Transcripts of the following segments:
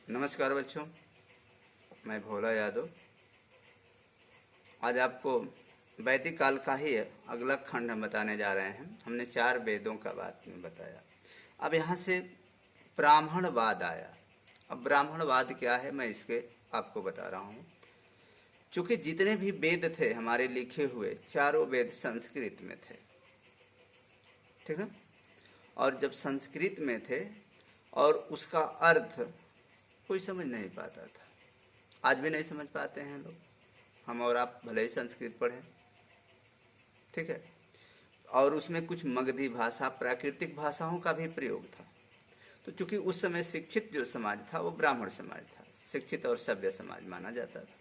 नमस्कार बच्चों, मैं भोला यादव। आज आपको वैदिक काल का ही अगला खंड हम बताने जा रहे हैं। हमने 4 वेदों का बात में बताया। अब यहाँ से ब्राह्मणवाद आया। अब ब्राह्मणवाद क्या है, मैं इसके आपको बता रहा हूँ। चूँकि जितने भी वेद थे हमारे लिखे हुए, चारों वेद संस्कृत में थे, ठीक है। और जब संस्कृत में थे और उसका अर्थ कोई समझ नहीं पाता था। आज भी नहीं समझ पाते हैं लोग, हम और आप भले ही संस्कृत पढ़ें, ठीक है। और उसमें कुछ मगधी भाषा, प्राकृतिक भाषाओं का भी प्रयोग था। तो चूंकि उस समय शिक्षित जो समाज था वो ब्राह्मण समाज था, शिक्षित और सभ्य समाज माना जाता था।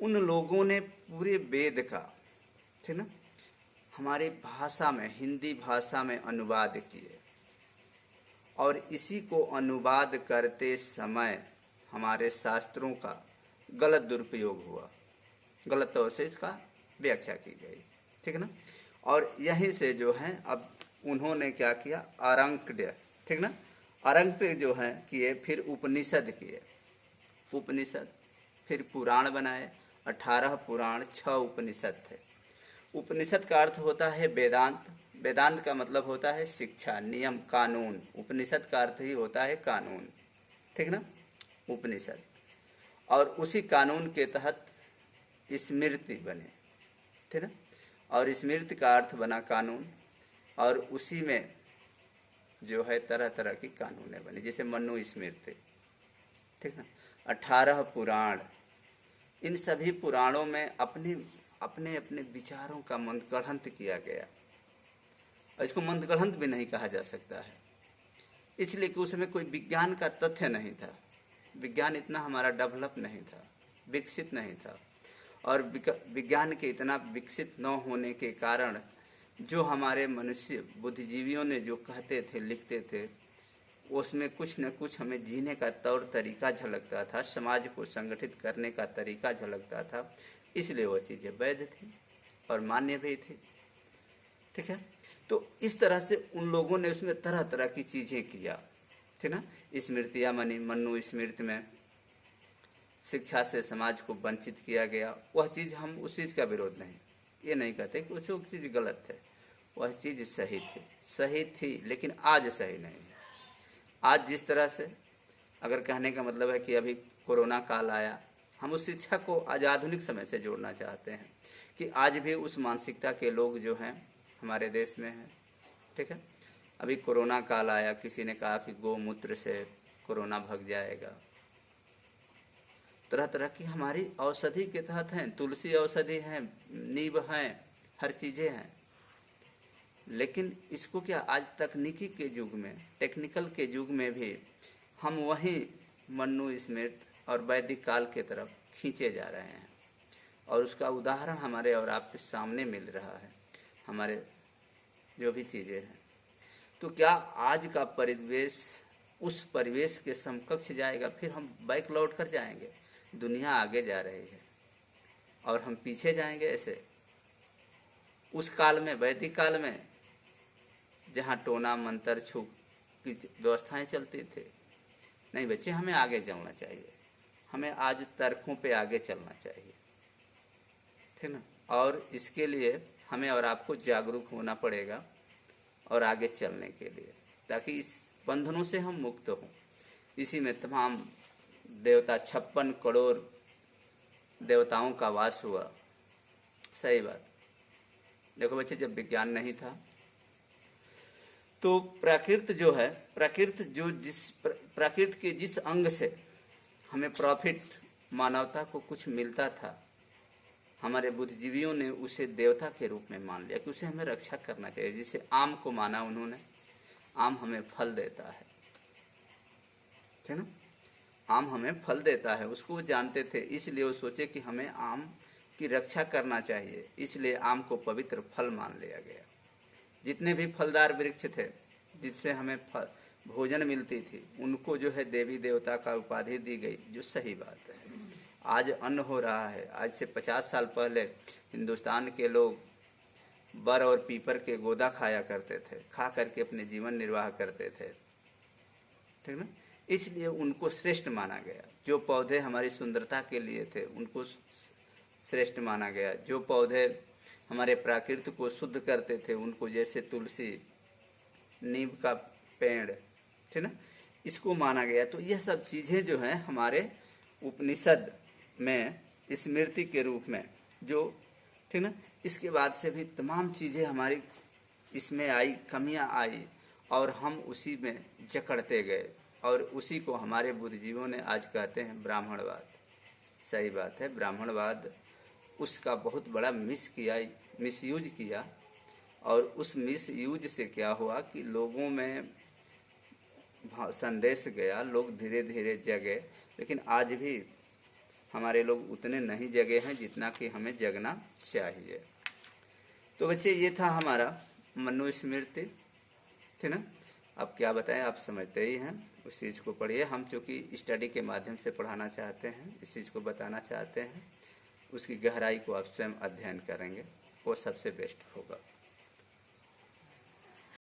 उन लोगों ने पूरे वेद का, ठीक ना, हमारी भाषा में, हिंदी भाषा में अनुवाद किए। और इसी को अनुवाद करते समय हमारे शास्त्रों का गलत दुरुपयोग हुआ, गलत तौर से इसका व्याख्या की गई, ठीक है ना। और यहीं से जो है अब उन्होंने क्या किया, अरंक्य, ठीक ना, अरंक्य जो है किए, फिर उपनिषद किए, उपनिषद, फिर पुराण बनाए। 18 पुराण, 6 उपनिषद थे। उपनिषद का अर्थ होता है वेदांत। वेदांत का मतलब होता है शिक्षा, नियम, कानून। उपनिषद का अर्थ ही होता है कानून, ठीक ना, उपनिषद। और उसी कानून के तहत स्मृति बने, ठीक ना। और स्मृति का अर्थ बना कानून। और उसी में जो है तरह तरह की कानूनें बनी, जैसे मनु स्मृति, ठीक ना। 18 पुराण, इन सभी पुराणों में अपने अपने अपने विचारों का मंथगढ़ंत किया गया। और इसको मंथगढ़ंत भी नहीं कहा जा सकता है, इसलिए कि उसमें कोई विज्ञान का तथ्य नहीं था। विज्ञान इतना हमारा डेवलप नहीं था, विकसित नहीं था। और विज्ञान के इतना विकसित न होने के कारण जो हमारे मनुष्य बुद्धिजीवियों ने जो कहते थे, लिखते थे, उसमें कुछ न कुछ हमें जीने का तौर तरीका झलकता था, समाज को संगठित करने का तरीका झलकता था। इसलिए वह चीज़ें वैध थी और मान्य भी थी, ठीक है। तो इस तरह से उन लोगों ने उसमें तरह तरह की चीज़ें किया, ठीक ना। स्मृतियाँ मनी, मनु स्मृति में शिक्षा से समाज को वंचित किया गया। वह चीज़, हम उस चीज़ का विरोध नहीं, ये नहीं कहते कि वो चीज़ गलत है, वह चीज़ सही थी, सही थी, लेकिन आज सही नहीं है। आज जिस तरह से, अगर कहने का मतलब है कि अभी कोरोना काल आया, हम उस शिक्षा को आज आधुनिक समय से जोड़ना चाहते हैं कि आज भी उस मानसिकता के लोग जो हैं हमारे देश में हैं, ठीक है। अभी कोरोना काल आया, किसी ने कहा कि गोमूत्र से कोरोना भाग जाएगा। तरह तरह की हमारी औषधि के तहत हैं, तुलसी औषधि है, नींब हैं, हर चीज़ें हैं। लेकिन इसको क्या, आज तकनीकी के युग में, टेक्निकल के युग में भी हम वहीं मनु स्मृत और वैदिक काल के तरफ खींचे जा रहे हैं। और उसका उदाहरण हमारे और आपके सामने मिल रहा है, हमारे जो भी चीज़ें हैं। तो क्या आज का परिवेश उस परिवेश के समकक्ष जाएगा? फिर हम बैक लौट कर जाएंगे? दुनिया आगे जा रही है और हम पीछे जाएंगे ऐसे? उस काल में, वैदिक काल में, जहाँ टोना मंत्र छू की व्यवस्थाएं चलती थी, नहीं बच्चे, हमें आगे चलना चाहिए, हमें आज तर्कों पे आगे चलना चाहिए, ठीक ना। और इसके लिए हमें और आपको जागरूक होना पड़ेगा और आगे चलने के लिए, ताकि इस बंधनों से हम मुक्त हों। इसी में तमाम देवता, 56 करोड़ देवताओं का वास हुआ। सही बात। देखो बच्चे, जब विज्ञान नहीं था तो प्राकृत जो है, प्राकृत जो प्राकृत के जिस अंग से हमें प्रॉफिट, मानवता को कुछ मिलता था, हमारे बुद्धिजीवियों ने उसे देवता के रूप में मान लिया कि उसे हमें रक्षा करना चाहिए। जिसे आम को माना उन्होंने, आम हमें फल देता है, ठीक ना, आम हमें फल देता है, उसको वो जानते थे। इसलिए वो सोचे कि हमें आम की रक्षा करना चाहिए, इसलिए आम को पवित्र फल मान लिया गया। जितने भी फलदार वृक्ष थे जिससे हमें फल, भोजन मिलती थी, उनको जो है देवी देवता का उपाधि दी गई, जो सही बात है। आज अन्न हो रहा है। आज से 50 साल पहले हिंदुस्तान के लोग बर और पीपर के गोदा खाया करते थे, खा करके अपने जीवन निर्वाह करते थे, ठीक ना। इसलिए उनको श्रेष्ठ माना गया। जो पौधे हमारी सुंदरता के लिए थे उनको श्रेष्ठ माना गया। जो पौधे हमारे प्रकृति को शुद्ध करते थे उनको, जैसे तुलसी, नीम का पेड़, ठीक ना, इसको माना गया। तो यह सब चीज़ें जो हैं हमारे उपनिषद में स्मृति के रूप में जो, ठीक ना, इसके बाद से भी तमाम चीज़ें हमारी इसमें आई, कमियां आई और हम उसी में जकड़ते गए और उसी को हमारे बुद्धिजीवियों ने आज कहते हैं ब्राह्मणवाद। सही बात है, ब्राह्मणवाद उसका बहुत बड़ा मिसयूज किया और उस मिसयूज से क्या हुआ कि लोगों में संदेश गया, लोग धीरे धीरे जगे, लेकिन आज भी हमारे लोग उतने नहीं जगे हैं जितना कि हमें जगना चाहिए। तो बच्चे ये था हमारा मनुस्मृति, ठीक ना। अब क्या बताएं, आप समझते ही हैं, उस चीज़ को पढ़िए। हम चूँकि स्टडी के माध्यम से पढ़ाना चाहते हैं, इस चीज़ को बताना चाहते हैं, उसकी गहराई को आप स्वयं अध्ययन करेंगे, वो सबसे बेस्ट होगा।